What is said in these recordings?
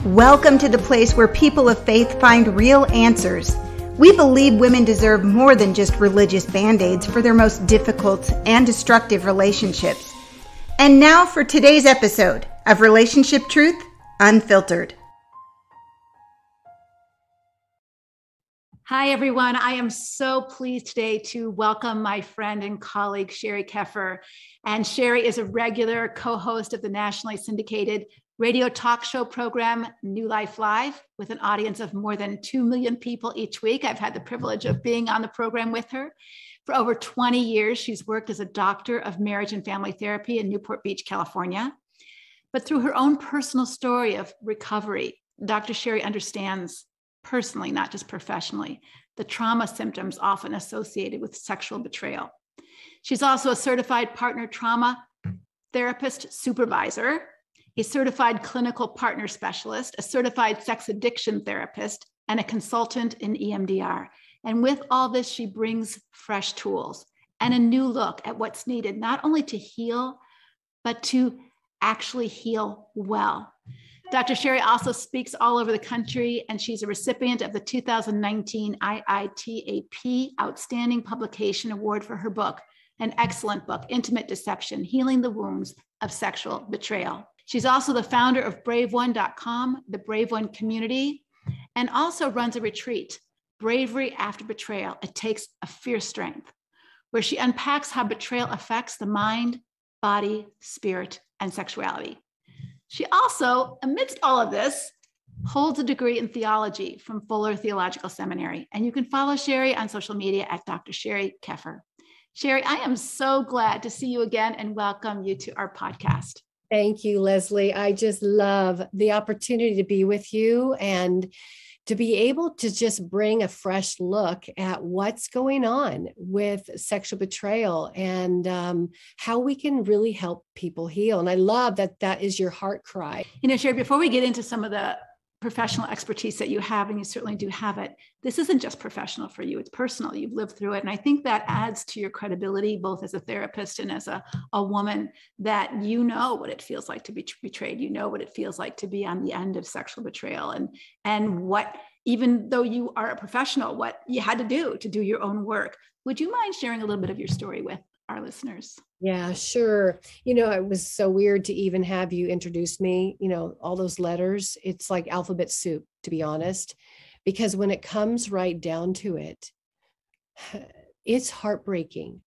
Welcome to the place where people of faith find real answers. We believe women deserve more than just religious band-aids for their most difficult and destructive relationships. And now for today's episode of Relationship Truth Unfiltered. Hi, everyone. I am so pleased today to welcome my friend and colleague, Sherri Keffer. And Sherri is a regular co-host of the nationally syndicated radio talk show program, New Life Live, with an audience of more than 2 million people each week. I've had the privilege of being on the program with her. For over 20 years, she's worked as a doctor of marriage and family therapy in Newport Beach, California. But through her own personal story of recovery, Dr. Sherri understands personally, not just professionally, the trauma symptoms often associated with sexual betrayal. She's also a certified partner trauma therapist supervisor, a certified clinical partner specialist, a certified sex addiction therapist, and a consultant in EMDR. And with all this, she brings fresh tools and a new look at what's needed, not only to heal, but to actually heal well. Dr. Sherri also speaks all over the country, and she's a recipient of the 2019 IITAP Outstanding Publication Award for her book, an excellent book, Intimate Deception, Healing the Wounds of Sexual Betrayal. She's also the founder of BraveOne.com, the Brave One community, and also runs a retreat, Bravery After Betrayal. It takes a fierce strength, where she unpacks how betrayal affects the mind, body, spirit, and sexuality. She also, amidst all of this, holds a degree in theology from Fuller Theological Seminary. And you can follow Sherri on social media at Dr. Sherri Keffer. Sherri, I am so glad to see you again and welcome you to our podcast. Thank you, Leslie. I just love the opportunity to be with you and to be able to just bring a fresh look at what's going on with sexual betrayal and how we can really help people heal. And I love that that is your heart cry. You know, Sherri, before we get into some of the professional expertise that you have, and you certainly do have it, this isn't just professional for you, it's personal. You've lived through it. And I think that adds to your credibility, both as a therapist and as a woman, that you know what it feels like to be betrayed. You know what it feels like to be on the end of sexual betrayal and what, even though you are a professional, what you had to do your own work. Would you mind sharing a little bit of your story with our listeners? Yeah, sure. You know, it was so weird to even have you introduce me, you know, all those letters. It's like alphabet soup, to be honest, because when it comes right down to it, it's heartbreaking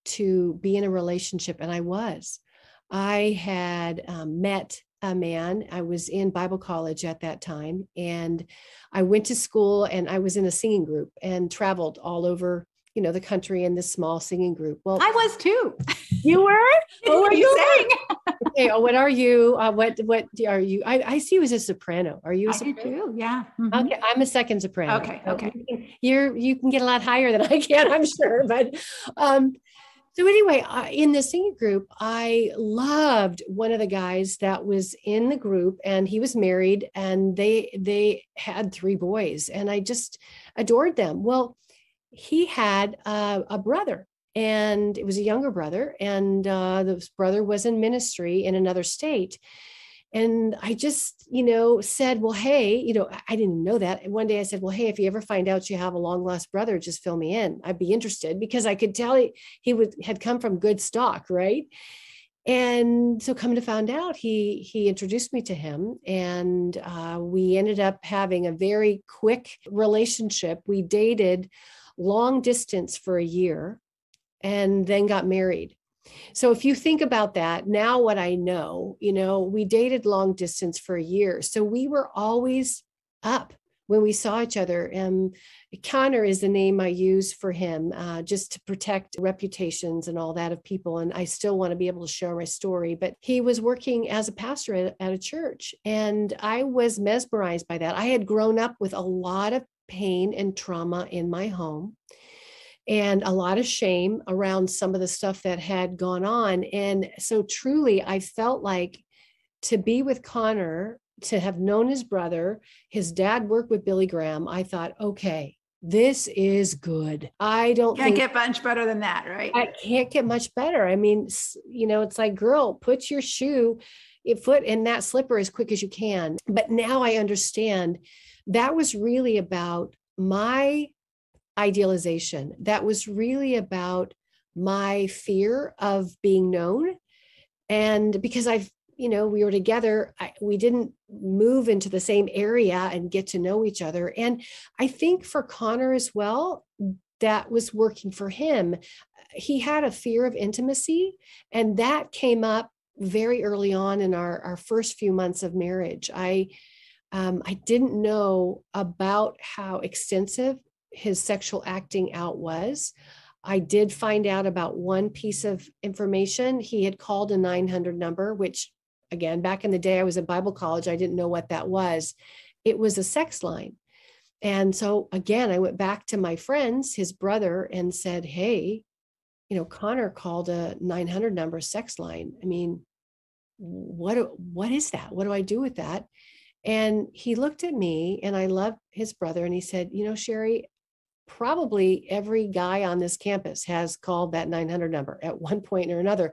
to be in a relationship. And I had met a man. I was in Bible college at that time, and I went to school, and I was in a singing group and traveled all over, you know, the country in this small singing group. Well, I was too. You were? What are you saying? Okay. Oh, what are you? What are you? I see you as a soprano. Are you a soprano? I do too. Yeah. Mm-hmm. Okay. I'm a second soprano. Okay. You can get a lot higher than I can, I'm sure. But, so anyway, in the singing group, I loved one of the guys that was in the group, and he was married, and they had 3 boys, and I just adored them. Well, he had a brother, and it was a younger brother, and this brother was in ministry in another state. And I just, you know, said, well, hey, you know, I didn't know that. And one day I said, well, hey, if you ever find out you have a long lost brother, just fill me in. I'd be interested, because I could tell he had come from good stock, right? And so come to find out, he introduced me to him, and we ended up having a very quick relationship. We dated long distance for a year and then got married. So if you think about that, now what I know, you know, we dated long distance for a year. So we were always up when we saw each other. And Connor is the name I use for him, just to protect reputations and all that of people. And I still want to be able to share my story. But he was working as a pastor at a church, and I was mesmerized by that. I had grown up with a lot of pain and trauma in my home, and a lot of shame around some of the stuff that had gone on. And so truly, I felt like to be with Connor, to have known his brother, his dad worked with Billy Graham, I thought, okay, this is good. I don't Can't get much better than that, right? I can't get much better. I mean, you know, it's like, girl, put your shoe foot in that slipper as quick as you can. But now I understand that was really about my idealization. That was really about my fear of being known. And because we were together, we didn't move into the same area and get to know each other. And I think for Connor as well, that was working for him. He had a fear of intimacy, and that came up very early on in our first few months of marriage. I didn't know about how extensive his sexual acting out was. I did find out about one piece of information. He had called a 900 number, which again, back in the day, I was at Bible college. I didn't know what that was. It was a sex line. And so again, I went back to my friends, his brother, and said, hey, Connor called a 900 number sex line. I mean, what is that? What do I do with that? And he looked at me, and I love his brother. And he said, Sherri, probably every guy on this campus has called that 900 number at one point or another,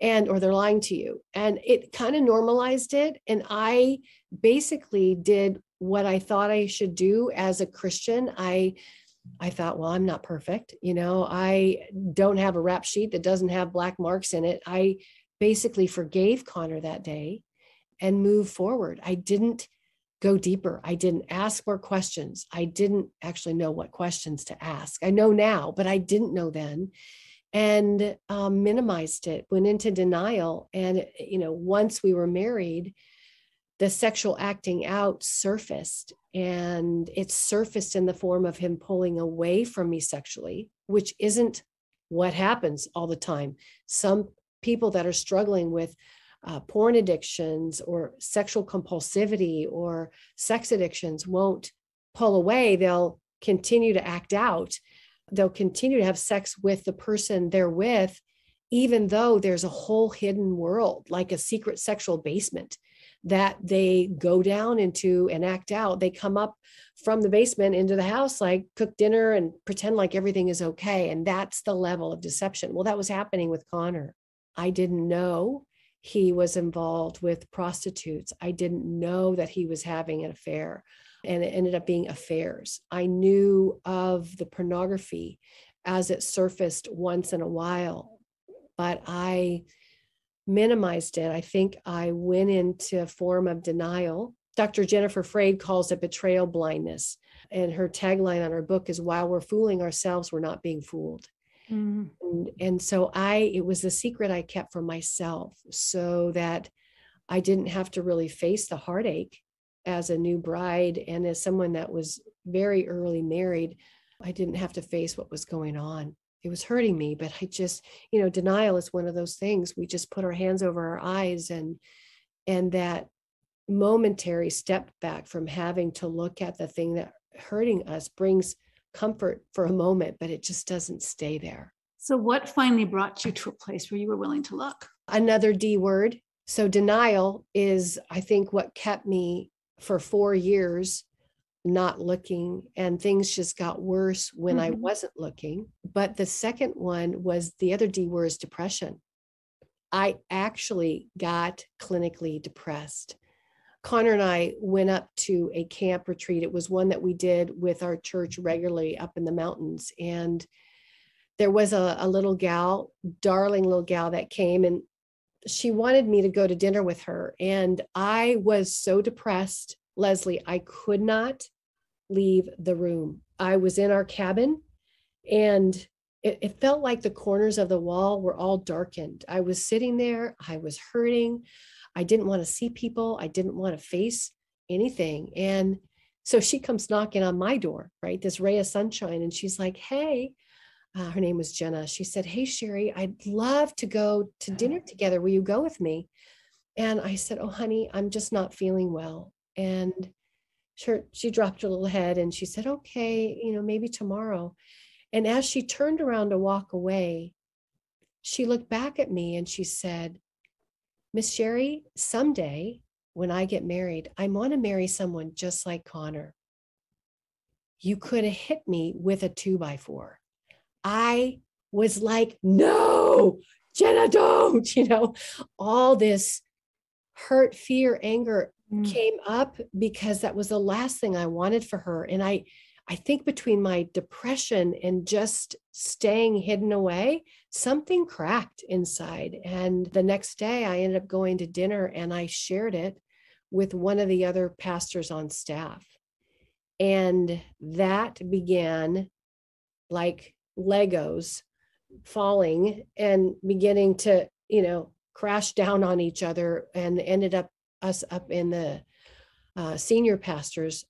or they're lying to you. And it kind of normalized it. And I basically did what I thought I should do as a Christian. I thought, well, I'm not perfect. I don't have a rap sheet that doesn't have black marks in it. I basically forgave Connor that day and moved forward. I didn't go deeper. I didn't ask more questions. I didn't actually know what questions to ask. I know now, but I didn't know then, and minimized it, went into denial. And, once we were married, the sexual acting out surfaced, and it surfaced in the form of him pulling away from me sexually, which isn't what happens all the time. Some people that are struggling with porn addictions or sexual compulsivity or sex addictions won't pull away. They'll continue to act out. They'll continue to have sex with the person they're with, even though there's a whole hidden world, like a secret sexual basement that they go down into and act out. They come up from the basement into the house, like cook dinner and pretend like everything is okay. And that's the level of deception. Well, that was happening with Connor. I didn't know he was involved with prostitutes. I didn't know that he was having an affair, and it ended up being affairs. I knew of the pornography as it surfaced once in a while, but I minimized it. I think I went into a form of denial. Dr. Jennifer Freyd calls it betrayal blindness. And her tagline on her book is, while we're fooling ourselves, we're not being fooled. And so it was the secret I kept for myself, so that I didn't have to really face the heartache as a new bride. And as someone that was very early married, I didn't have to face what was going on. It was hurting me, but I just, denial is one of those things. We just put our hands over our eyes, and that momentary step back from having to look at the thing that hurting us brings comfort for a moment, but it just doesn't stay there. So what finally brought you to a place where you were willing to look? Another D word. So denial is, I think, what kept me for 4 years not looking, and things just got worse when I wasn't looking. But the second one was, the other D word is depression. I actually got clinically depressed. Connor and I went up to a camp retreat. It was one that we did with our church regularly up in the mountains. And there was a little gal, darling little gal, that came, and she wanted me to go to dinner with her. And I was so depressed, Leslie, I could not leave the room. I was in our cabin, and it felt like the corners of the wall were all darkened. I was sitting there. I was hurting. I didn't want to see people. I didn't want to face anything. And so she comes knocking on my door, right? This ray of sunshine. And she's like, hey, her name was Jenna. She said, hey, Sherri, I'd love to go to dinner together. Will you go with me? And I said, oh, honey, I'm just not feeling well. And she dropped her little head and she said, okay, maybe tomorrow. And as she turned around to walk away, she looked back at me and she said, Miss Sherri, someday when I get married, I want to marry someone just like Connor. You could have hit me with a 2x4. I was like, no, Jenna, don't, all this hurt, fear, anger came up because that was the last thing I wanted for her. And I think between my depression and just staying hidden away, something cracked inside. And the next day I ended up going to dinner and I shared it with one of the other pastors on staff. And that began like Legos falling and beginning to, crash down on each other, and ended up us up in the senior pastor's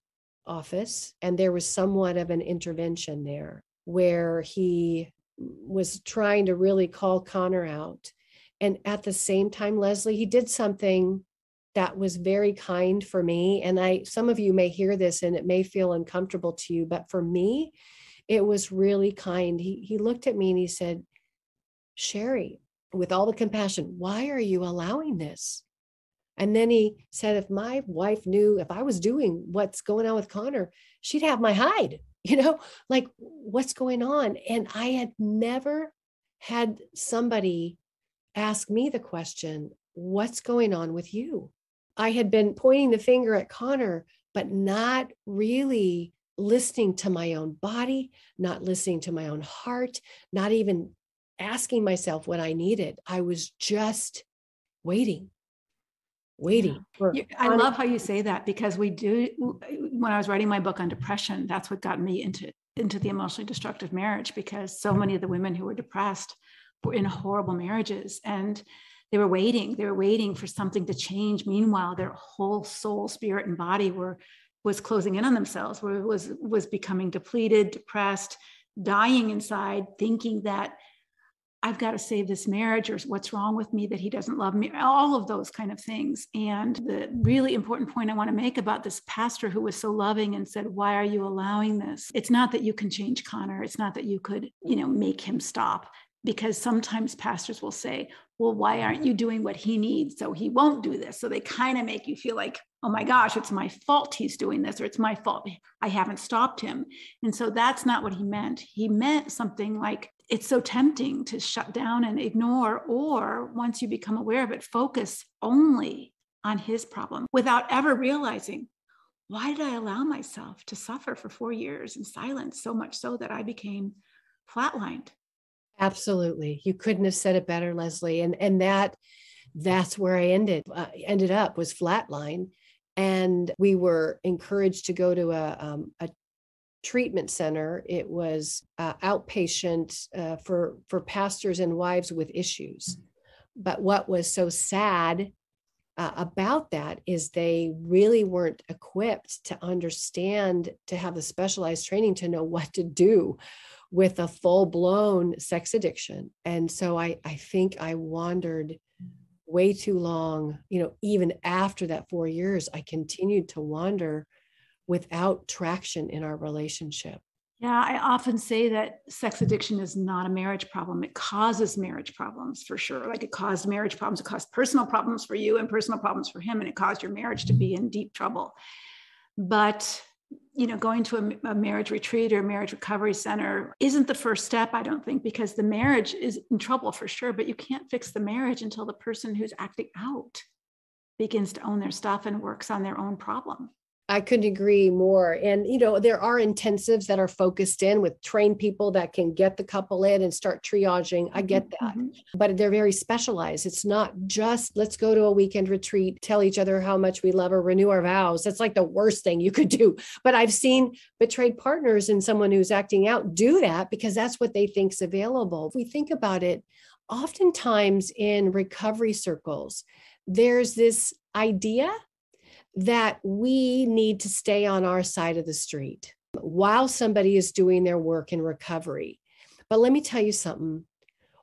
office. And there was somewhat of an intervention there where he was trying to really call Connor out. And at the same time, Leslie, he did something that was very kind for me. And some of you may hear this and it may feel uncomfortable to you, but for me, it was really kind. He looked at me and he said, Sherri, with all the compassion, why are you allowing this? And then he said, if my wife knew if I was doing what's going on with Connor, she'd have my hide, like what's going on? And I had never had somebody ask me the question, what's going on with you? I had been pointing the finger at Connor, but not really listening to my own body, not listening to my own heart, not even asking myself what I needed. I was just waiting. I love how you say that, because we do. When I was writing my book on depression, that's what got me into the emotionally destructive marriage, because so many of the women who were depressed were in horrible marriages and they were waiting for something to change. Meanwhile, their whole soul, spirit, and body was closing in on themselves, was becoming depleted, depressed, dying inside, thinking that I've got to save this marriage, or what's wrong with me that he doesn't love me, all of those kind of things. And the really important point I want to make about this pastor who was so loving and said, why are you allowing this? It's not that you can change Connor. It's not that you could, make him stop, because sometimes pastors will say, well, why aren't you doing what he needs? So he won't do this. So they kind of make you feel like, oh my gosh, it's my fault he's doing this, or it's my fault I haven't stopped him. And so that's not what he meant. He meant something like, it's so tempting to shut down and ignore, or once you become aware of it, focus only on his problem without ever realizing, why did I allow myself to suffer for 4 years in silence, so much so that I became flatlined? Absolutely. You couldn't have said it better, Leslie. And that's where I ended up was flatline. And we were encouraged to go to a treatment center. It was outpatient for pastors and wives with issues. But what was so sad about that is they really weren't equipped to understand, to have the specialized training to know what to do with a full-blown sex addiction. And so I think I wandered way too long. Even after that 4 years, I continued to wander without traction in our relationship. Yeah, I often say that sex addiction is not a marriage problem. It causes marriage problems for sure. Like it caused marriage problems. It caused personal problems for you and personal problems for him. And it caused your marriage to be in deep trouble. But going to a marriage retreat or marriage recovery center isn't the first step, I don't think, because the marriage is in trouble for sure, but you can't fix the marriage until the person who's acting out begins to own their stuff and works on their own problem. I couldn't agree more. And, there are intensives that are focused in with trained people that can get the couple in and start triaging. I get that, but they're very specialized. It's not just let's go to a weekend retreat, tell each other how much we love or renew our vows. That's like the worst thing you could do. But I've seen betrayed partners and someone who's acting out do that because that's what they think is available. If we think about it, oftentimes in recovery circles, there's this idea that we need to stay on our side of the street while somebody is doing their work in recovery. But let me tell you something.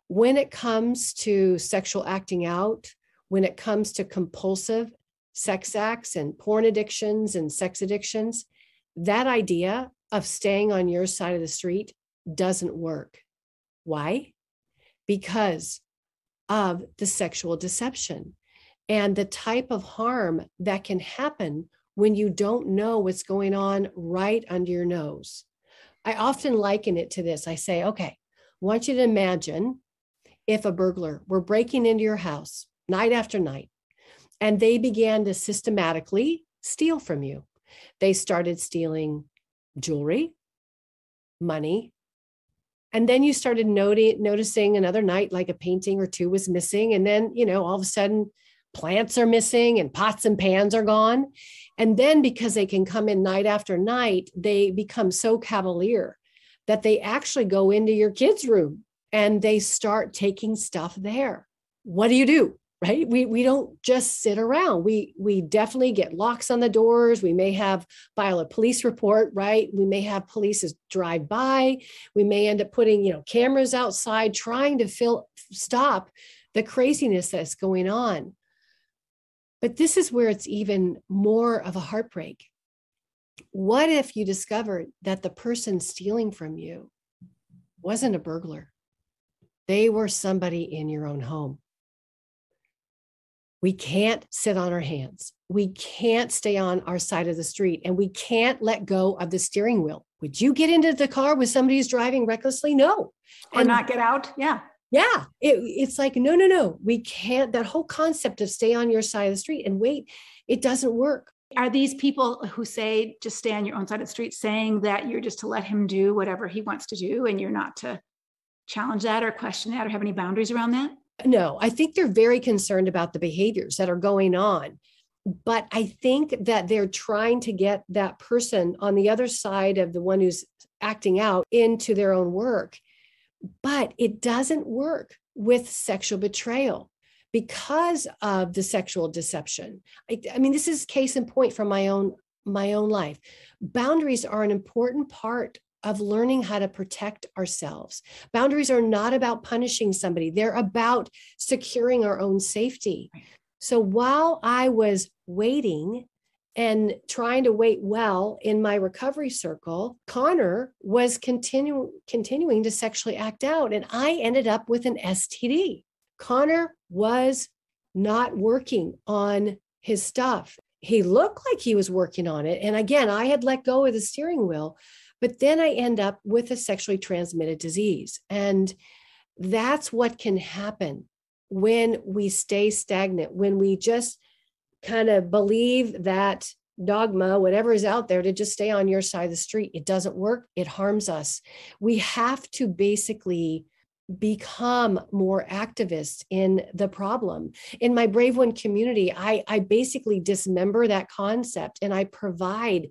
When it comes to sexual acting out, when it comes to compulsive sex acts and porn addictions and sex addictions, that idea of staying on your side of the street doesn't work. Why? Because of the sexual deception and the type of harm that can happen when you don't know what's going on right under your nose. I often liken it to this. I say, okay, I want you to imagine if a burglar were breaking into your house night after night, And they began to systematically steal from you. They started stealing jewelry, money. And then you started noticing another night, like a painting or two was missing. And then, all of a sudden plants are missing and pots and pans are gone. And then because they can come in night after night, they become so cavalier that they actually go into your kids' room and they start taking stuff there. What do? Right? We don't just sit around. We definitely get locks on the doors. We may file a police report, right? We may have police drive by. We may end up putting, cameras outside trying to stop the craziness that's going on. But this is where it's even more of a heartbreak. What if you discovered that the person stealing from you wasn't a burglar? They were somebody in your own home. We can't sit on our hands. We can't stay on our side of the street, and we can't let go of the steering wheel. Would you get into the car when somebody's driving recklessly? No. Or not get out? Yeah. Yeah. It's like, no. We can't. That whole concept of stay on your side of the street and wait, it doesn't work. Are these people who say just stay on your own side of the street saying that you're just to let him do whatever he wants to do and you're not to challenge that or question that or have any boundaries around that? No, I think they're very concerned about the behaviors that are going on. But I think that they're trying to get that person on the other side of the one who's acting out into their own work. But it doesn't work with sexual betrayal because of the sexual deception. I mean, this is case in point from my own life. Boundaries are an important part of learning how to protect ourselves. Boundaries are not about punishing somebody. They're about securing our own safety. So while I was waiting and trying to wait well in my recovery circle, Connor was continuing to sexually act out, and I ended up with an STD. Connor was not working on his stuff. He looked like he was working on it. And again, I had let go of the steering wheel, but then I end up with a sexually transmitted disease. And that's what can happen when we stay stagnant, when we just kind of believe that dogma, whatever is out there, to just stay on your side of the street. It doesn't work. It harms us. We have to basically become more activists in the problem. In my Brave One community, I basically dismember that concept and I provide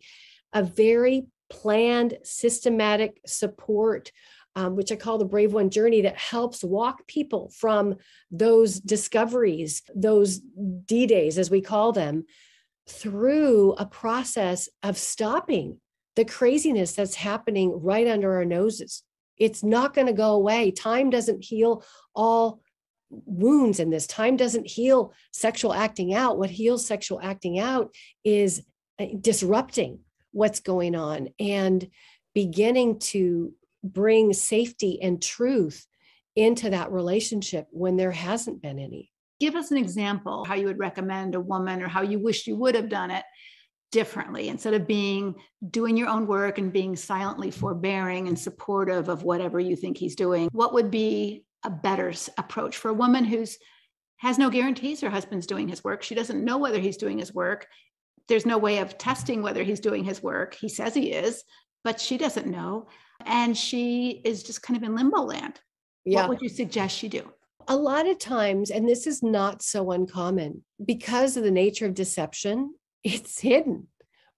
a very planned, systematic support, which I call the Brave One journey, that helps walk people from those discoveries, those D-days, as we call them, through a process of stopping the craziness that's happening right under our noses. It's not going to go away. Time doesn't heal all wounds in this. Time doesn't heal sexual acting out. What heals sexual acting out is disrupting what's going on and beginning to bring safety and truth into that relationship when there hasn't been any. Give us an example how you would recommend a woman or how you wish you would have done it differently instead of doing your own work and being silently forbearing and supportive of whatever you think he's doing. What would be a better approach for a woman who's has no guarantees her husband's doing his work? She doesn't know whether he's doing his work. There's no way of testing whether he's doing his work. He says he is, but she doesn't know. And she is just kind of in limbo land. Yeah. What would you suggest she do? A lot of times, and this is not so uncommon, because of the nature of deception, it's hidden,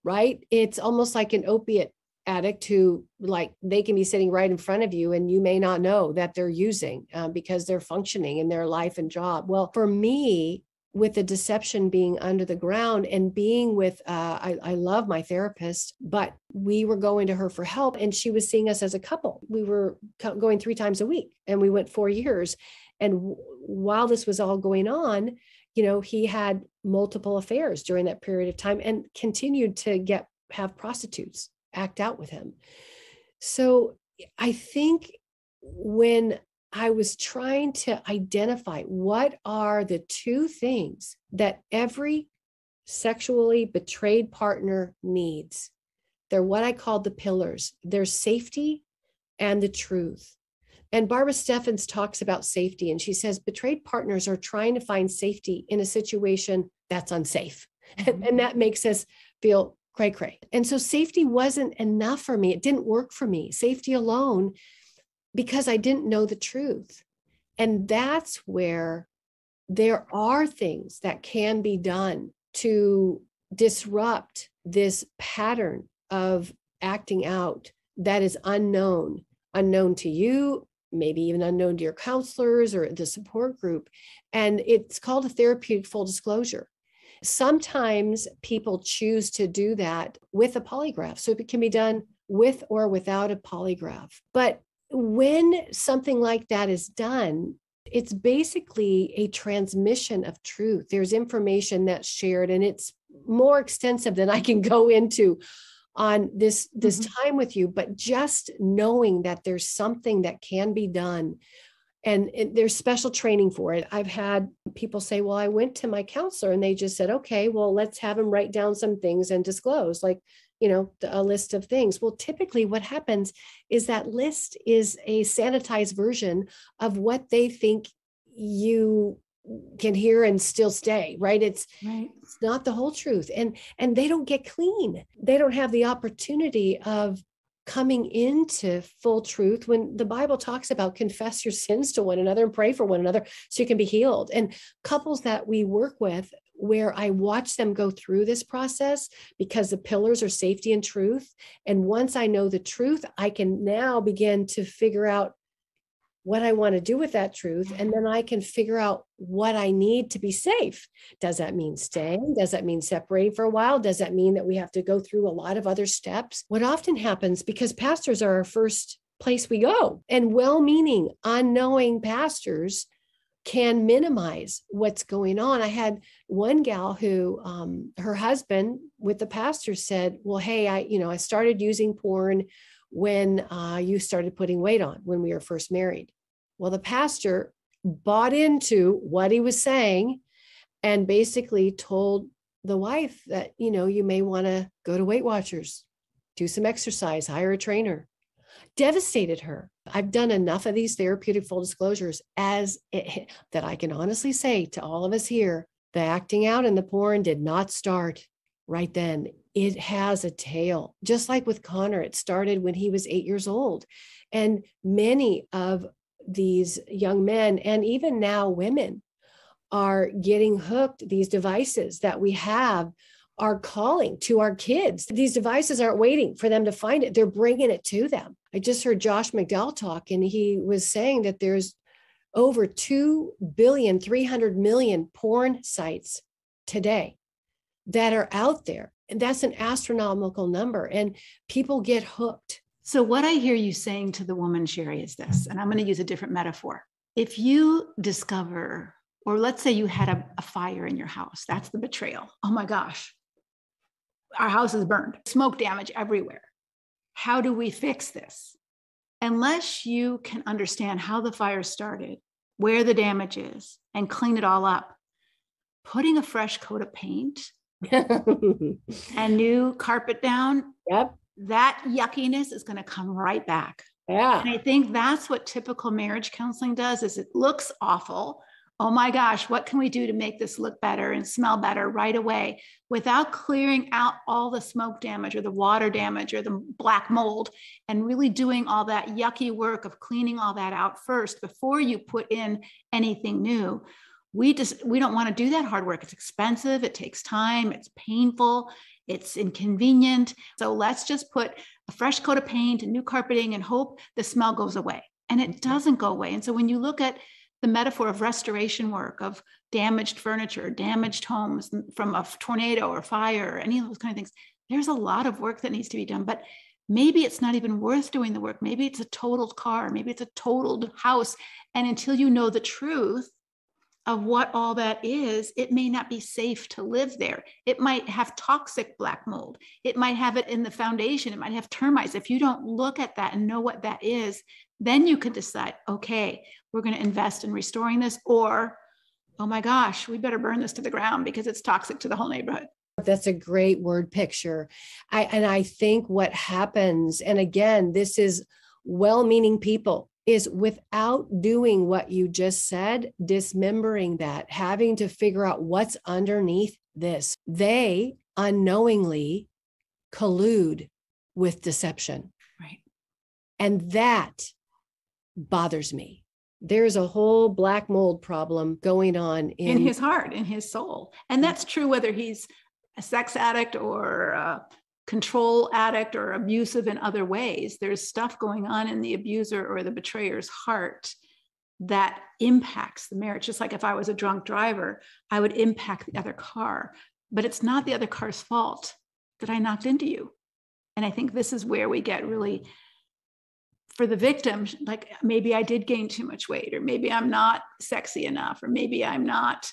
right? It's almost like an opiate addict who, like, they can be sitting right in front of you and you may not know that they're using because they're functioning in their life and job. Well, for me, with the deception being under the ground and being with, I love my therapist, but we were going to her for help and she was seeing us as a couple. We were going 3 times a week and we went 4 years. And while this was all going on, he had multiple affairs during that period of time and continued to have prostitutes act out with him. So I think when I was trying to identify what are the 2 things that every sexually betrayed partner needs, they're what I call the pillars. There's safety and the truth. And Barbara Steffens talks about safety, and she says betrayed partners are trying to find safety in a situation that's unsafe. Mm-hmm. And that makes us feel cray-cray. And so safety wasn't enough for me. It didn't work for me. Safety alone, because I didn't know the truth. And that's where there are things that can be done to disrupt this pattern of acting out that is unknown to you, maybe even unknown to your counselors or the support group. And it's called a therapeutic full disclosure. Sometimes people choose to do that with a polygraph. So it can be done with or without a polygraph. But when something like that is done, it's basically a transmission of truth. There's information that's shared, and it's more extensive than I can go into on this time with you, but just knowing that there's something that can be done, and there's special training for it. I've had people say, well, I went to my counselor and they just said, okay, well, let's have him write down some things and disclose, like, a list of things. Well, typically what happens is that list is a sanitized version of what they think you can hear and still stay, right? It's not the whole truth. And they don't get clean. They don't have the opportunity of coming into full truth when the Bible talks about confess your sins to one another and pray for one another so you can be healed. And couples that we work with, where I watch them go through this process, because the pillars are safety and truth. And once I know the truth, I can now begin to figure out what I want to do with that truth. And then I can figure out what I need to be safe. Does that mean staying? Does that mean separating for a while? Does that mean that we have to go through a lot of other steps? What often happens, because pastors are our first place we go, and well-meaning, unknowing pastors can minimize what's going on. I had one gal who, her husband with the pastor said, well, hey, I started using porn when you started putting weight on when we were first married. Well, the pastor bought into what he was saying and basically told the wife that, you may want to go to Weight Watchers, do some exercise, hire a trainer. Devastated her. I've done enough of these therapeutic full disclosures that I can honestly say to all of us here, the acting out and the porn did not start right then. It has a tail. Just like with Connor, it started when he was 8 years old. And many of these young men, and even now women, are getting hooked. These devices that we have are calling to our kids. These devices aren't waiting for them to find it. They're bringing it to them. I just heard Josh McDowell talk, and he was saying that there's over 2,300,000,000 porn sites today that are out there. And that's an astronomical number. And people get hooked. So what I hear you saying to the woman, Sherri, is this, and I'm going to use a different metaphor. If you discover, or let's say you had a fire in your house, that's the betrayal. Oh my gosh, our house is burned, smoke damage everywhere. How do we fix this? Unless you can understand how the fire started, where the damage is, and clean it all up, putting a fresh coat of paint and new carpet down, that yuckiness is going to come right back. Yeah. And I think that's what typical marriage counseling does, is it looks awful. Oh my gosh, what can we do to make this look better and smell better right away without clearing out all the smoke damage or the water damage or the black mold, and really doing all that yucky work of cleaning all that out first before you put in anything new. We don't want to do that hard work. It's expensive. It takes time. It's painful. It's inconvenient. So let's just put a fresh coat of paint and new carpeting and hope the smell goes away. And it doesn't go away. And so when you look at the metaphor of restoration work, of damaged furniture, damaged homes from a tornado or fire, or any of those kind of things, there's a lot of work that needs to be done. But maybe it's not even worth doing the work. Maybe it's a totaled car. Maybe it's a totaled house. And until you know the truth of what all that is, it may not be safe to live there. It might have toxic black mold. It might have it in the foundation. It might have termites. If you don't look at that and know what that is, then you can decide, okay, we're going to invest in restoring this, or, oh my gosh, we better burn this to the ground because it's toxic to the whole neighborhood. That's a great word picture. I think what happens, and again, this is well-meaning people is without doing what you just said, dismembering that, having to figure out what's underneath this. They unknowingly collude with deception. Right. And that bothers me. There's a whole black mold problem going on in his heart, in his soul. And that's true whether he's a sex addict or a control addict or abusive in other ways. There's stuff going on in the abuser or the betrayer's heart that impacts the marriage. Just like if I was a drunk driver, I would impact the other car, but it's not the other car's fault that I knocked into you. And I think this is where we get really, for the victim, like maybe I did gain too much weight, or maybe I'm not sexy enough, or maybe I'm not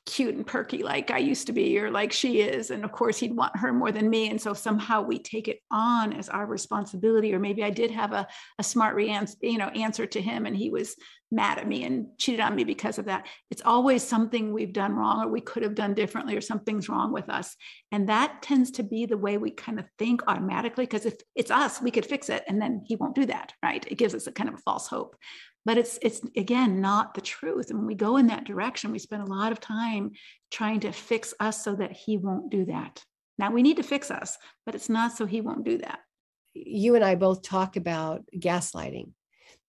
cute and perky like I used to be, or like she is. And of course he'd want her more than me. And so somehow we take it on as our responsibility. Or maybe I did have a smart answer to him, and he was mad at me and cheated on me because of that. It's always something we've done wrong, or we could have done differently, or something's wrong with us. And that tends to be the way we kind of think automatically, because if it's us, we could fix it, and then he won't do that, right? It gives us a kind of a false hope. But it's again, not the truth. And when we go in that direction, we spend a lot of time trying to fix us so that he won't do that. Now, we need to fix us, but it's not so he won't do that. You and I both talk about gaslighting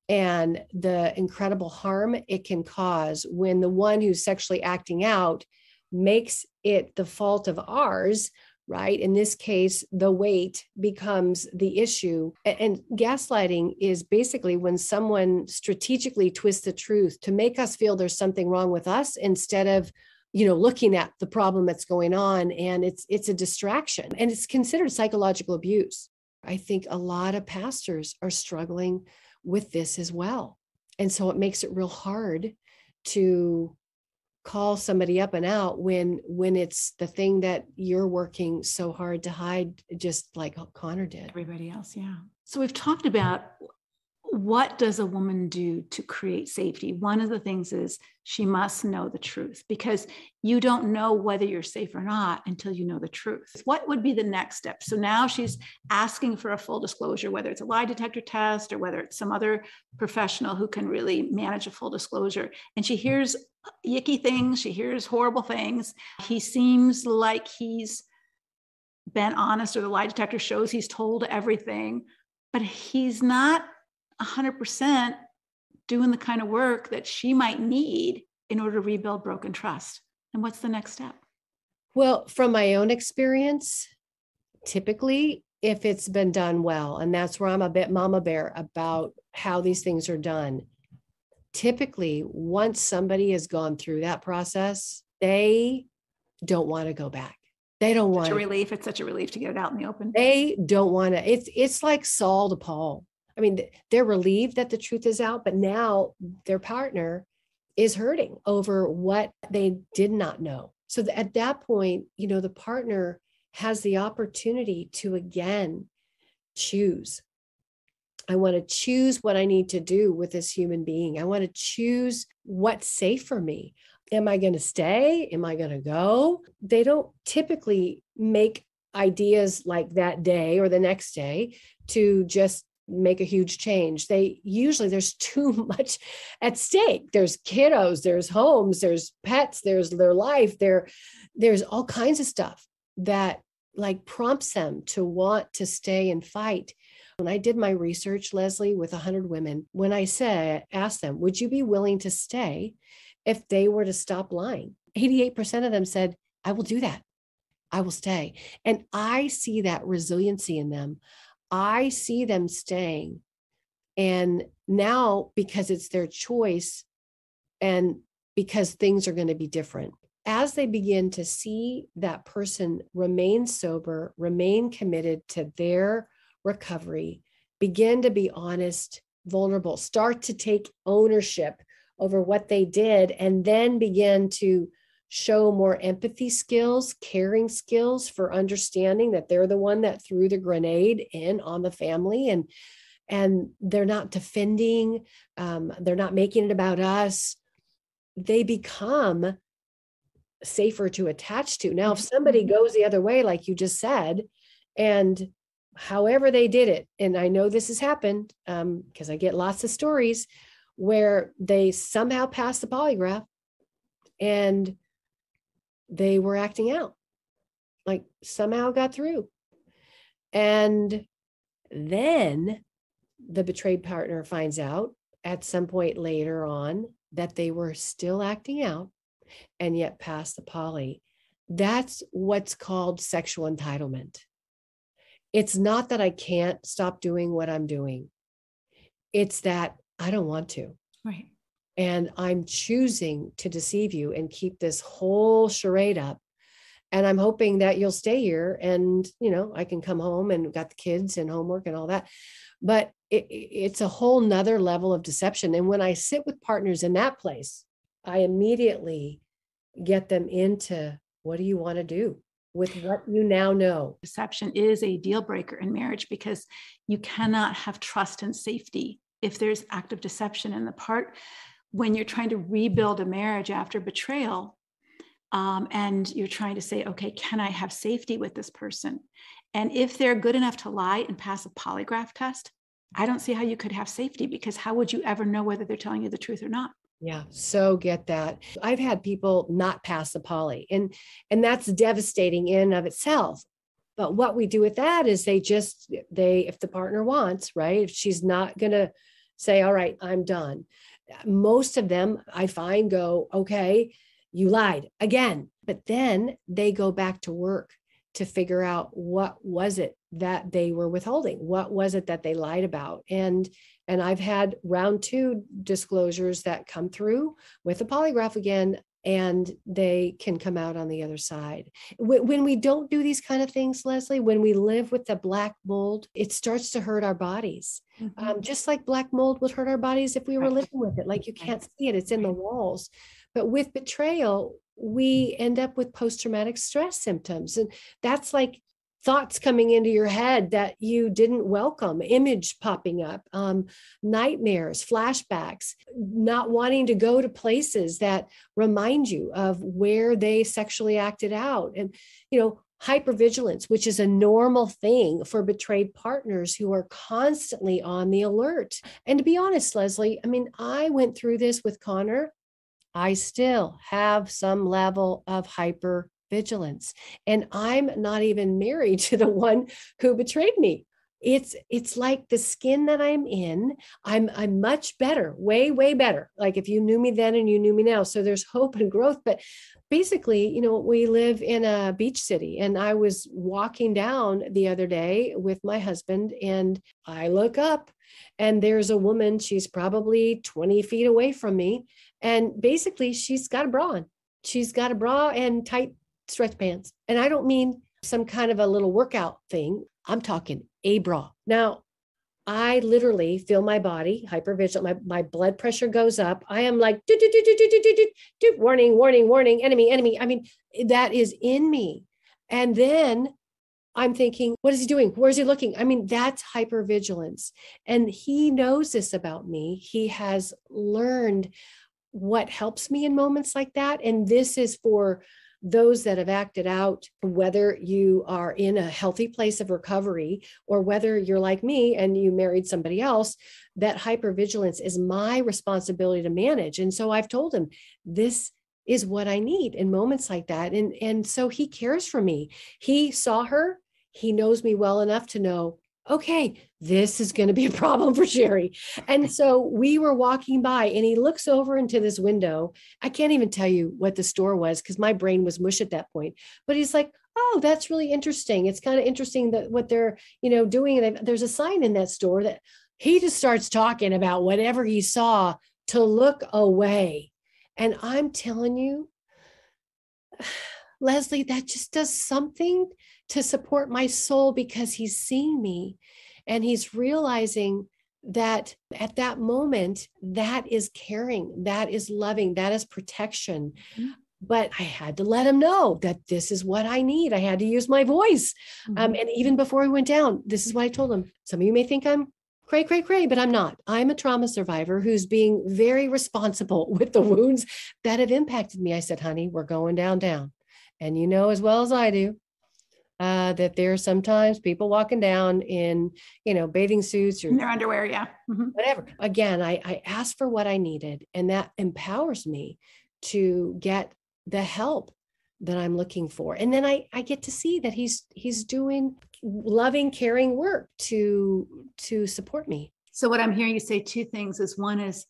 and the incredible harm it can cause when the one who's sexually acting out makes it the fault of ours, right? In this case, the weight becomes the issue. And gaslighting is basically when someone strategically twists the truth to make us feel there's something wrong with us, instead of, looking at the problem that's going on. And it's a distraction, and it's considered psychological abuse. I think a lot of pastors are struggling with this as well. And so it makes it real hard to call somebody up and out when it's the thing that you're working so hard to hide, just like Connor did. Everybody else, yeah. So we've talked about what does a woman do to create safety. One of the things is she must know the truth, because you don't know whether you're safe or not until you know the truth. What would be the next step? So now she's asking for a full disclosure, whether it's a lie detector test or whether it's some other professional who can really manage a full disclosure. And she hears yicky things. She hears horrible things. He seems like he's been honest, or the lie detector shows he's told everything, but he's not 100% doing the kind of work that she might need in order to rebuild broken trust. And what's the next step? Well, from my own experience, typically, if it's been done well, and that's where I'm a bit mama bear about how these things are done, typically, once somebody has gone through that process, they don't want to go back. They don't want such a relief. It's such a relief to get it out in the open. They don't want to. It's like Saul to Paul. I mean, they're relieved that the truth is out, but now their partner is hurting over what they did not know. So at that point, the partner has the opportunity to again choose. I want to choose what I need to do with this human being. I want to choose what's safe for me. Am I going to stay? Am I going to go? They don't typically make ideas like that day or the next day to just make a huge change. There's too much at stake. There's kiddos, there's homes, there's pets, there's their life, there's all kinds of stuff that like prompts them to want to stay and fight. When I did my research, Leslie, with 100 women, when I asked them, would you be willing to stay if they were to stop lying? 88% of them said, I will do that. I will stay. And I see that resiliency in them. I see them staying. And now, because it's their choice and because things are going to be different, as they begin to see that person remain sober, remain committed to their recovery, begin to be honest, vulnerable, start to take ownership over what they did, and then begin to show more empathy skills, caring skills for understanding that they're the one that threw the grenade in on the family, and they're not defending, they're not making it about us. They become safer to attach to. Now, if somebody goes the other way, like you just said, and however they did it, and I know this has happened because I get lots of stories where they somehow passed the polygraph and they were acting out, like somehow got through. And then the betrayed partner finds out at some point later on that they were still acting out and yet passed the poly. That's what's called sexual entitlement. It's not that I can't stop doing what I'm doing. It's that I don't want to. Right. And I'm choosing to deceive you and keep this whole charade up. And I'm hoping that you'll stay here and, I can come home and got the kids and homework and all that. But it's a whole nother level of deception. And when I sit with partners in that place, I immediately get them into, what do you want to do with what you now know? Deception is a deal breaker in marriage because you cannot have trust and safety if there's active deception in the part when you're trying to rebuild a marriage after betrayal. And you're trying to say, okay, can I have safety with this person? And if they're good enough to lie and pass a polygraph test, I don't see how you could have safety, because how would you ever know whether they're telling you the truth or not? Yeah, so get that. I've had people not pass the poly, and that's devastating in and of itself. But what we do with that is if the partner wants, right? If she's not going to say, all right, I'm done. Most of them I find go, okay, you lied again. But then they go back to work to figure out what was it that they were withholding? What was it that they lied about? And I've had round 2 disclosures that come through with a polygraph again, and they can come out on the other side. When we don't do these kind of things, Leslie, when we live with the black mold, it starts to hurt our bodies. Mm-hmm. Just like black mold would hurt our bodies if we were living with it. Like, you can't see it, it's in the walls. But with betrayal, we end up with post-traumatic stress symptoms. And that's like thoughts coming into your head that you didn't welcome, image popping up, nightmares, flashbacks, not wanting to go to places that remind you of where they sexually acted out. And, hypervigilance, which is a normal thing for betrayed partners who are constantly on the alert. And to be honest, Leslie, I went through this with Connor. I still have some level of hypervigilance, and I'm not even married to the one who betrayed me. It's like the skin that I'm in. I'm much better, way, way better. Like, if you knew me then and you knew me now. So there's hope and growth. But basically, we live in a beach city, and I was walking down the other day with my husband, and I look up and there's a woman. She's probably 20 feet away from me. And basically, she's got a bra on. She's got a bra and tight stretch pants. And I don't mean some kind of a little workout thing. I'm talking a bra. Now, I literally feel my body hypervigilant. My blood pressure goes up. I am like, warning, warning, warning, enemy. That is in me. And then I'm thinking, what is he doing? Where is he looking? That's hypervigilance. And he knows this about me. He has learned what helps me in moments like that. And this is for those that have acted out, whether you are in a healthy place of recovery or whether you're like me and you married somebody else. That hypervigilance is my responsibility to manage. And so I've told him, this is what I need in moments like that. And so he cares for me. He saw her. He knows me well enough to know, okay, this is going to be a problem for Sherri. And so we were walking by, and he looks over into this window. I can't even tell you what the store was because my brain was mush at that point. But he's like, oh, that's really interesting. It's kind of interesting that what they're, doing. And there's a sign in that store that he just starts talking about whatever he saw to look away. And I'm telling you, Leslie, that just does something to support my soul, because he's seeing me and he's realizing that at that moment, that is caring, that is loving, that is protection. Mm-hmm. But I had to let him know that this is what I need. I had to use my voice. Mm-hmm. And even before he went down, this is what I told him. Some of you may think I'm cray, but I'm not. I'm a trauma survivor who's being very responsible with the wounds that have impacted me. I said, honey, we're going down. And you know as well as I do, that there's sometimes people walking down in, bathing suits or in their underwear. Yeah. Mm-hmm. Whatever. Again, I asked for what I needed, and that empowers me to get the help that I'm looking for. And then I get to see that he's doing loving, caring work to support me. So what I'm hearing you say, two things is, one is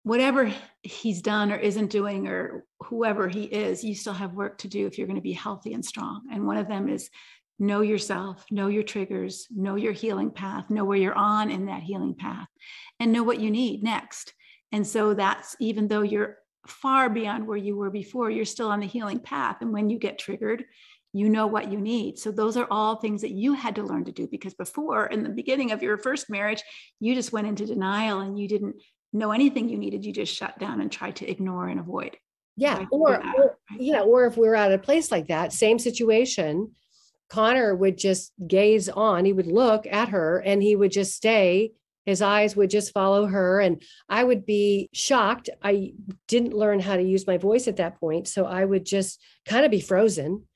whatever he's done or isn't doing, or whoever he is, you still have work to do if you're going to be healthy and strong. And one of them is know yourself, know your triggers, know your healing path, know where you're on in that healing path, and know what you need next. And so that's, even though you're far beyond where you were before, you're still on the healing path. And when you get triggered, you know what you need. So those are all things that you had to learn to do, because before, in the beginning of your first marriage, you just went into denial and you didn't know anything you needed. You just shut down and tried to ignore and avoid. Yeah. Or if we're at a place like that, same situation, Connor would just gaze on, he would look at her and he would just stay. His eyes would just follow her. And I would be shocked. I didn't learn how to use my voice at that point. So I would just kind of be frozen.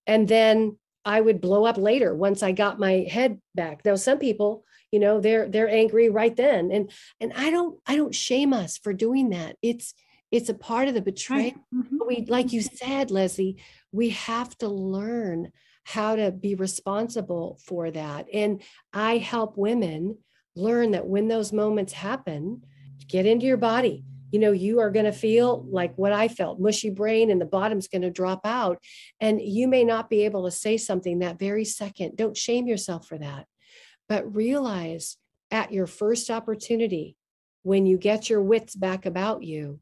And then I would blow up later once I got my head back. Now, some people, they're angry right then. And I don't shame us for doing that. It's a part of the betrayal. Right. Mm-hmm. We, like you said, Leslie, we have to learn how to be responsible for that. And I help women learn that when those moments happen, get into your body. You are going to feel like what I felt, mushy brain, and the bottom's going to drop out. And you may not be able to say something that very second. Don't shame yourself for that. But realize at your first opportunity, when you get your wits back about you,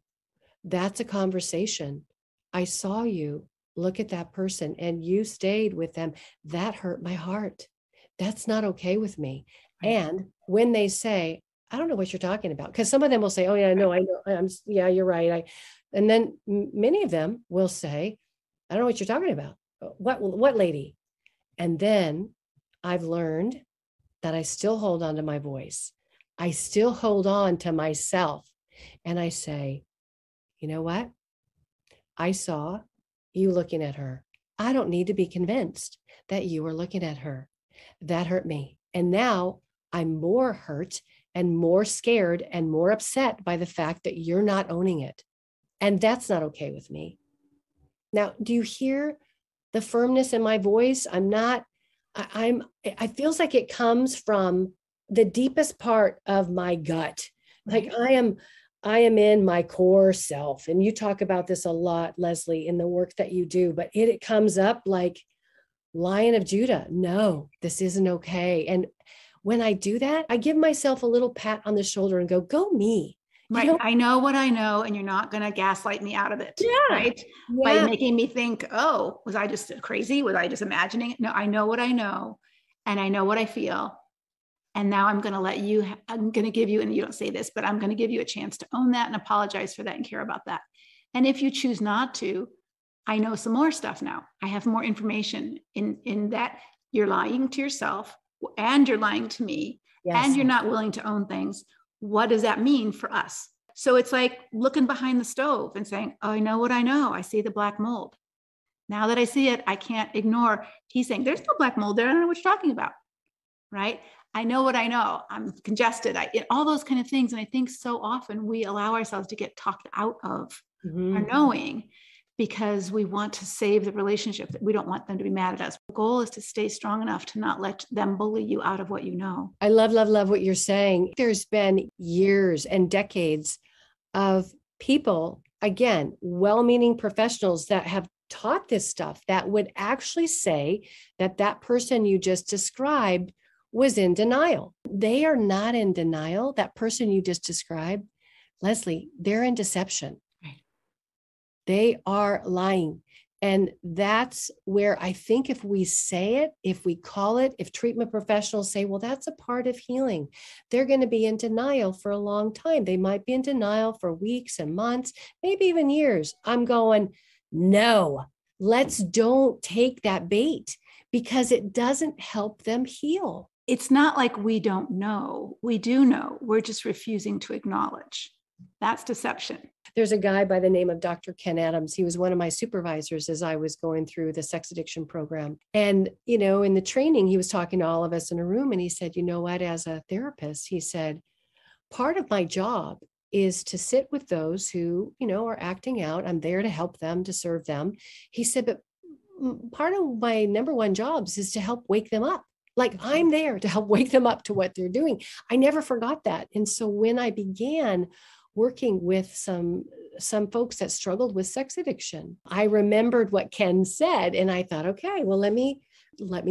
that's a conversation. I saw you look at that person and you stayed with them. That hurt my heart. That's not okay with me. And when they say, I don't know what you're talking about, because some of them will say, oh yeah, no, I know. Yeah, you're right. And then many of them will say, I don't know what you're talking about. What lady? And then I've learned that I still hold on to my voice. I still hold on to myself. And I say, you know what? I saw you looking at her. I don't need to be convinced that you were looking at her. That hurt me. And now I'm more hurt and more scared and more upset by the fact that you're not owning it. And that's not okay with me. Now, do you hear the firmness in my voice? It feels like it comes from the deepest part of my gut. Like I am in my core self. And you talk about this a lot, Leslie, in the work that you do, but it comes up like Lion of Judah. No, this isn't okay. And when I do that, I give myself a little pat on the shoulder and go me. Right. I know what I know, and you're not going to gaslight me out of it. Yeah. Right. Yeah. By making me think, oh, was I just crazy? Was I just imagining it? No, I know what I know, and I know what I feel. And now I'm going to give you, and you don't say this, but I'm going to give you a chance to own that and apologize for that and care about that. And if you choose not to, I know some more stuff now. I have more information in that you're lying to yourself and you're lying to me. Yes. And you're not willing to own things. What does that mean for us? So it's like looking behind the stove and saying, oh, I know what I know. I see the black mold. Now that I see it, I can't ignore. He's saying, there's no black mold there. I don't know what you're talking about. Right? I know what I know. I'm congested. All those kind of things. And I think so often we allow ourselves to get talked out of our knowing, because we want to save the relationship, that we don't want them to be mad at us. The goal is to stay strong enough to not let them bully you out of what you know. I love what you're saying. There's been years and decades of people, again, well-meaning professionals that have taught this stuff that would actually say that person you just described was in denial. They are not in denial. That person you just described, Leslie, they're in deception. They are lying. And that's where I think if we say it, if we call it, if treatment professionals say, well, that's a part of healing, they're going to be in denial for a long time. They might be in denial for weeks and months, maybe even years. I'm going, no, don't take that bait, because it doesn't help them heal. It's not like we don't know. We do know. We're just refusing to acknowledge. That's deception. There's a guy by the name of Dr. Ken Adams. He was one of my supervisors as I was going through the sex addiction program. And, in the training, he was talking to all of us in a room, and he said, you know what, as a therapist, he said, part of my job is to sit with those who, are acting out. I'm there to help them, to serve them. He said, but part of my number one jobs is to help wake them up. Like, I'm there to help wake them up to what they're doing. I never forgot that. And so when I began working with some folks that struggled with sex addiction, I remembered what Ken said, and I thought, okay, well, let me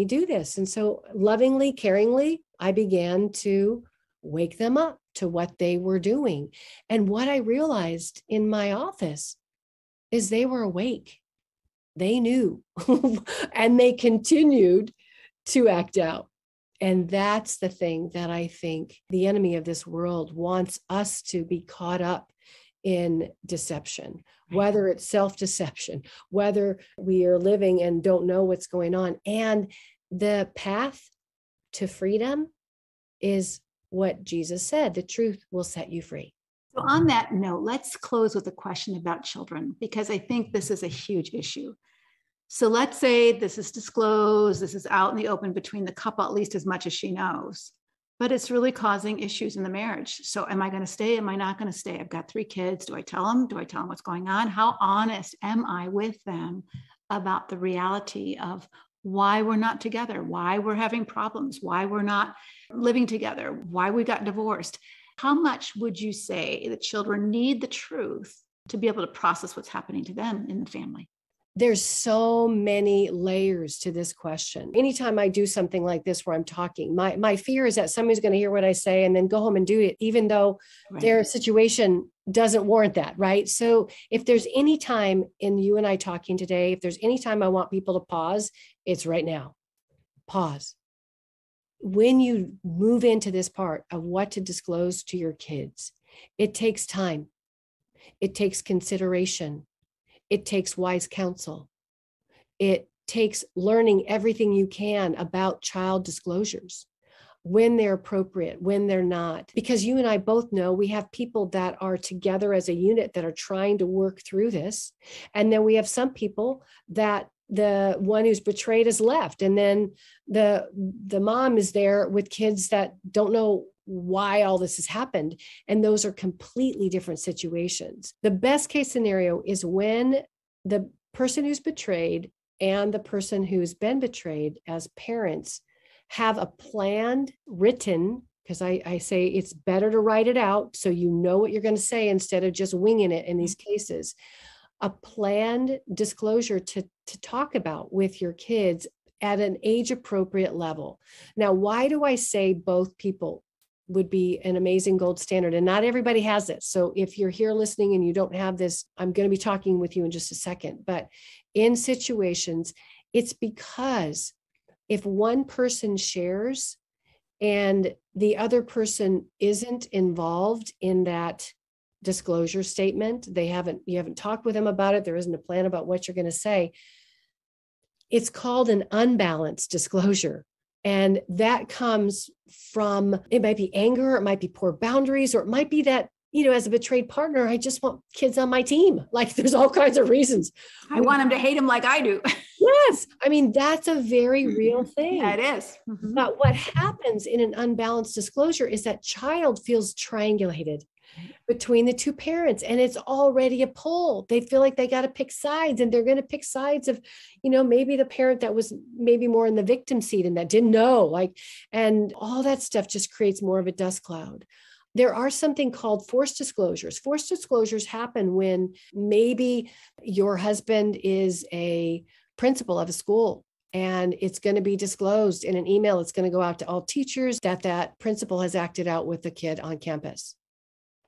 do this. And so lovingly, caringly, I began to wake them up to what they were doing. And what I realized in my office is they were awake. They knew, and they continued to act out. And that's the thing that I think the enemy of this world wants us to be caught up in deception, whether it's self-deception, whether we are living and don't know what's going on. And the path to freedom is what Jesus said, the truth will set you free. So on that note, let's close with a question about children, because I think this is a huge issue. So let's say this is disclosed, this is out in the open between the couple, at least as much as she knows, but it's really causing issues in the marriage. So am I going to stay? Am I not going to stay? I've got 3 kids. Do I tell them? Do I tell them what's going on? How honest am I with them about the reality of why we're not together, why we're having problems, why we're not living together, why we got divorced? How much would you say that children need the truth to be able to process what's happening to them in the family? There's so many layers to this question. Anytime I do something like this where I'm talking, my fear is that somebody's going to hear what I say and then go home and do it, even though their situation doesn't warrant that, right? So if there's any time in you and I talking today, if there's any time I want people to pause, it's right now. Pause. When you move into this part of what to disclose to your kids, it takes time. It takes consideration. It takes wise counsel. It takes learning everything you can about child disclosures, when they're appropriate, when they're not. Because you and I both know we have people that are together as a unit that are trying to work through this. And then we have some people that the one who's betrayed has left. And then the mom is there with kids that don't know why all this has happened. And those are completely different situations. The best case scenario is when the person who's betrayed and the person who's been betrayed as parents have a planned written, because I say it's better to write it out so you know what you're going to say instead of just winging it in these cases, a planned disclosure to talk about with your kids at an age appropriate level. Now, why do I say both people would be an amazing gold standard? And not everybody has it. So if you're here listening and you don't have this, I'm going to be talking with you in just a second. But in situations, it's because if one person shares and the other person isn't involved in that disclosure statement, you haven't talked with them about it, there isn't a plan about what you're going to say, it's called an unbalanced disclosure. And that comes from, it might be anger, it might be poor boundaries, or it might be that, as a betrayed partner, I just want kids on my team. Like, there's all kinds of reasons. I want them to hate them like I do. Yes. I mean, that's a very real thing. Yeah, it is. Mm-hmm. But what happens in an unbalanced disclosure is that child feels triangulated between the two parents, and it's already a pull. They feel like they got to pick sides, and they're going to pick sides of, maybe the parent that was maybe more in the victim seat and that didn't know, and all that stuff just creates more of a dust cloud. There are something called forced disclosures. Forced disclosures happen when maybe your husband is a principal of a school, and it's going to be disclosed in an email. It's going to go out to all teachers that principal has acted out with the kid on campus.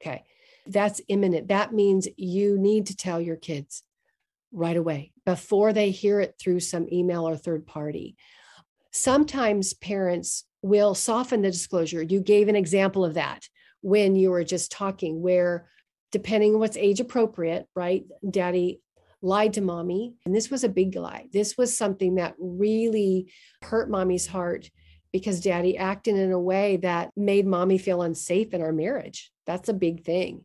Okay, that's imminent. That means you need to tell your kids right away before they hear it through some email or third party. Sometimes parents will soften the disclosure. You gave an example of that when you were just talking, where depending on what's age appropriate, right? Daddy lied to mommy, and this was a big lie. This was something that really hurt mommy's heart because daddy acted in a way that made mommy feel unsafe in our marriage. That's a big thing.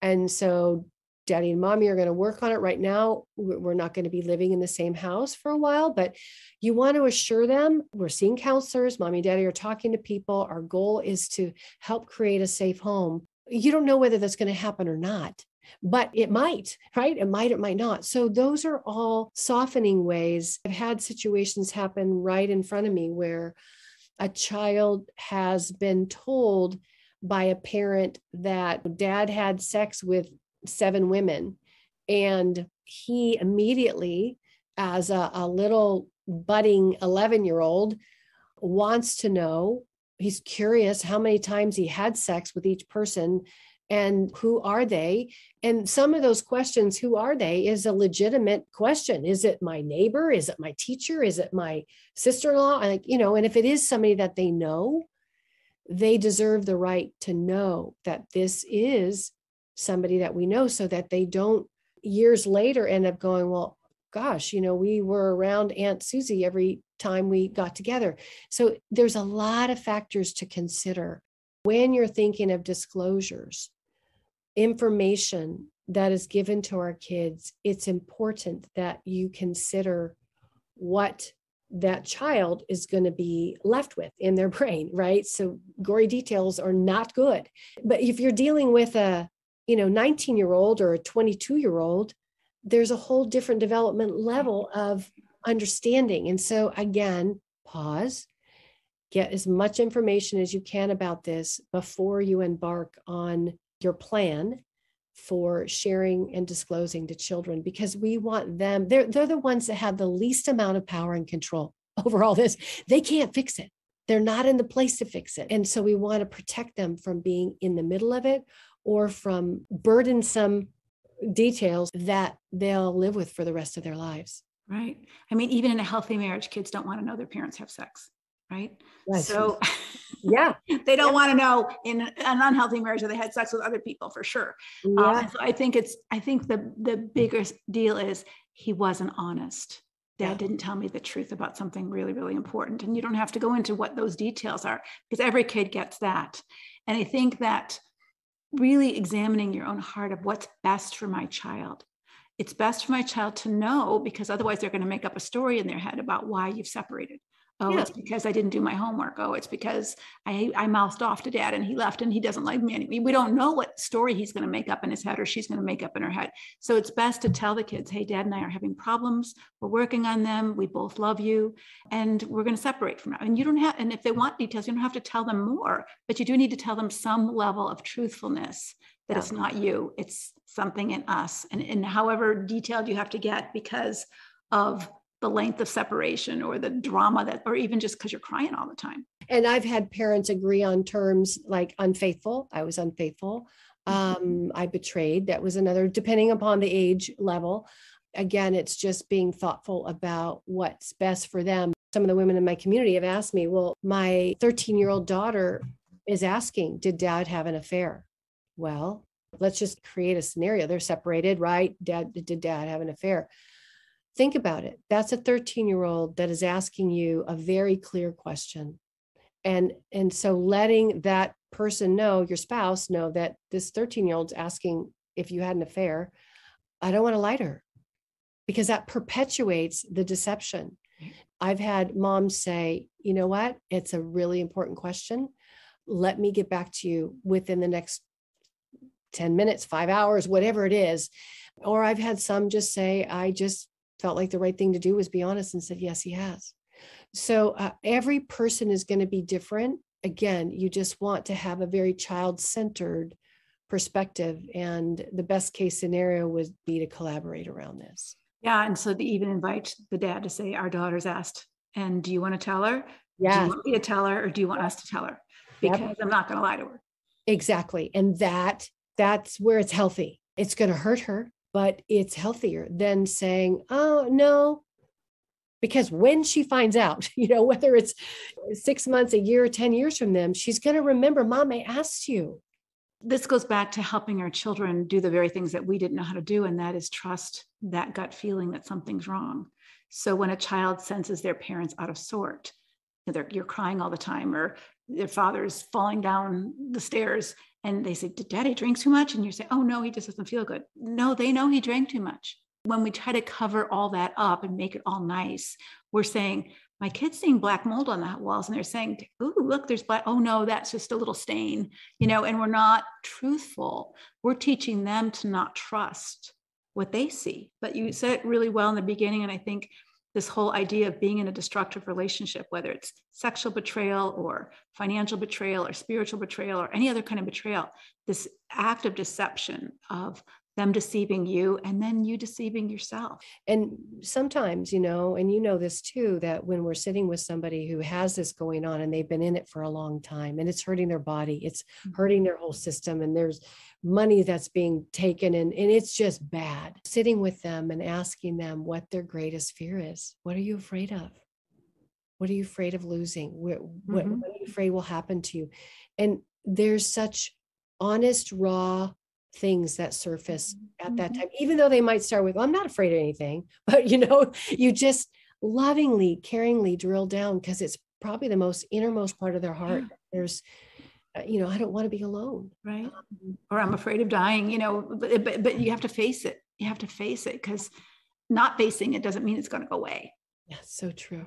And so daddy and mommy are going to work on it right now. We're not going to be living in the same house for a while, but you want to assure them we're seeing counselors, mommy and daddy are talking to people. Our goal is to help create a safe home. You don't know whether that's going to happen or not, but it might, right? It might not. So those are all softening ways. I've had situations happen right in front of me where a child has been told by a parent that dad had sex with 7 women. And he immediately, as a little budding 11-year-old, wants to know, he's curious how many times he had sex with each person and who are they? And some of those questions, who are they, is a legitimate question. Is it my neighbor? Is it my teacher? Is it my sister-in-law? And if it is somebody that they know, they deserve the right to know that this is somebody that we know, so that they don't years later end up going, well, gosh, we were around Aunt Susie every time we got together. So there's a lot of factors to consider when you're thinking of disclosures, information that is given to our kids. It's important that you consider what that child is going to be left with in their brain, right? So gory details are not good. But if you're dealing with a 19-year-old or a 22-year-old, there's a whole different development level of understanding. And so again, pause, get as much information as you can about this before you embark on your plan for sharing and disclosing to children, because we want them, they're the ones that have the least amount of power and control over all this. They can't fix it. They're not in the place to fix it. And so we want to protect them from being in the middle of it or from burdensome details that they'll live with for the rest of their lives. Right. I mean, even in a healthy marriage, kids don't want to know their parents have sex, right? Right. So yeah, they don't want to know in an unhealthy marriage that they had sex with other people, for sure. Yeah. So I think the biggest deal is he wasn't honest. Dad didn't tell me the truth about something really, really important. And you don't have to go into what those details are, because every kid gets that. And I think that really examining your own heart of what's best for my child. It's best for my child to know, because otherwise they're going to make up a story in their head about why you've separated. Oh, It's because I didn't do my homework. Oh, it's because I mouthed off to dad and he left and he doesn't like me anymore. We don't know what story he's going to make up in his head or she's going to make up in her head. So it's best to tell the kids, hey, dad and I are having problems. We're working on them. We both love you. And we're going to separate from now. And and if they want details, you don't have to tell them more, but you do need to tell them some level of truthfulness that it's not you, it's something in us. And however detailed you have to get because of the length of separation or the drama or even just because you're crying all the time. And I've had parents agree on terms like unfaithful. I was unfaithful. I betrayed. That was another, depending upon the age level. Again, it's just being thoughtful about what's best for them. Some of the women in my community have asked me, well, my 13-year-old daughter is asking, did dad have an affair? Well, let's just create a scenario. They're separated, right? Did dad have an affair? Think about it. That's a 13-year-old that is asking you a very clear question. And so letting that person know, your spouse know, that this 13-year-old's asking if you had an affair, I don't want to lie to her, because that perpetuates the deception. I've had moms say, you know what? It's a really important question. Let me get back to you within the next 10 minutes, 5 hours, whatever it is. Or I've had some just say, I just felt like the right thing to do was be honest, and said, yes, he has. So every person is going to be different. Again, you just want to have a very child-centered perspective. And the best case scenario would be to collaborate around this. Yeah. And so to even invite the dad to say, our daughter's asked, and do you want to tell her? Yeah. Do you want me to tell her, or do you want us to tell her? Because I'm not going to lie to her. Exactly. And that's where it's healthy. It's going to hurt her, but it's healthier than saying, oh, no. Because when she finds out, whether it's 6 months, a year, or 10 years from them, she's going to remember, Mom, I asked you. This goes back to helping our children do the very things that we didn't know how to do. And that is trust that gut feeling that something's wrong. So when a child senses their parents out of sort, you're crying all the time, or their father's falling down the stairs, And they say, did daddy drink too much? And you say, oh no, he just doesn't feel good. No, they know he drank too much. When we try to cover all that up and make it all nice, we're saying, my kid's seeing black mold on the walls, and they're saying, ooh, look, there's black. Oh no, that's just a little stain, and we're not truthful. We're teaching them to not trust what they see. But you said it really well in the beginning. And I think this whole idea of being in a destructive relationship, whether it's sexual betrayal or financial betrayal or spiritual betrayal or any other kind of betrayal, this act of deception of them deceiving you and then you deceiving yourself. And sometimes, and this too, that when we're sitting with somebody who has this going on and they've been in it for a long time and it's hurting their body, it's hurting their whole system, and there's money that's being taken and it's just bad. Sitting with them and asking them what their greatest fear is. What are you afraid of? What are you afraid of losing? What are you afraid will happen to you? And there's such honest, raw things that surface at that time, even though they might start with, well, I'm not afraid of anything, but you just lovingly, caringly drill down, because it's probably the most innermost part of their heart. There's, I don't want to be alone. Right. Or I'm afraid of dying, but you have to face it. You have to face it, because not facing it doesn't mean it's going to go away. Yeah, so true.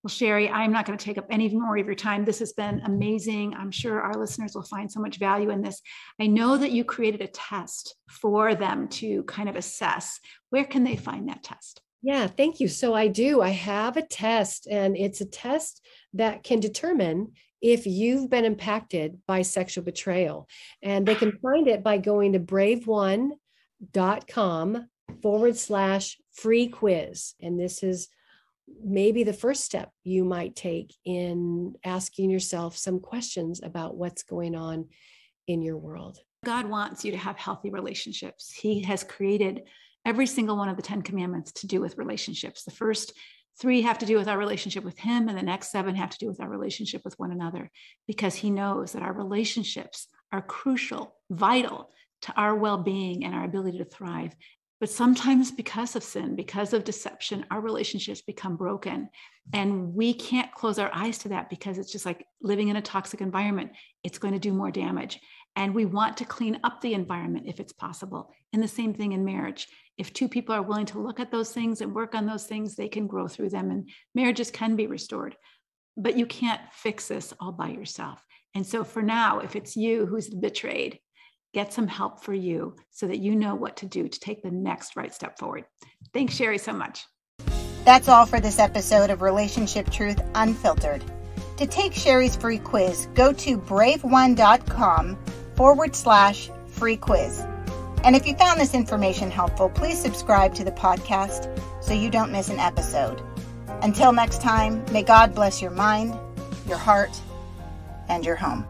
Well, Sherri, I'm not going to take up any more of your time. This has been amazing. I'm sure our listeners will find so much value in this. I know that you created a test for them to kind of assess. Where can they find that test? Yeah, thank you. So I do. I have a test, and it's a test that can determine if you've been impacted by sexual betrayal. And they can find it by going to braveone.com/free quiz. And this is maybe the first step you might take in asking yourself some questions about what's going on in your world. God wants you to have healthy relationships. He has created every single one of the 10 commandments to do with relationships. The first 3 have to do with our relationship with him, and the next 7 have to do with our relationship with one another, because he knows that our relationships are crucial, vital to our well-being and our ability to thrive. But sometimes because of sin, because of deception, our relationships become broken, and we can't close our eyes to that, because it's just like living in a toxic environment. It's going to do more damage. And we want to clean up the environment if it's possible. And the same thing in marriage. If 2 people are willing to look at those things and work on those things, they can grow through them, and marriages can be restored. But you can't fix this all by yourself. And so for now, if it's you who's betrayed, get some help for you so that you know what to do to take the next right step forward. Thanks, Sherri, so much. That's all for this episode of Relationship Truth Unfiltered. To take Sherri's free quiz, go to braveone.com/free quiz. And if you found this information helpful, please subscribe to the podcast so you don't miss an episode. Until next time, may God bless your mind, your heart, and your home.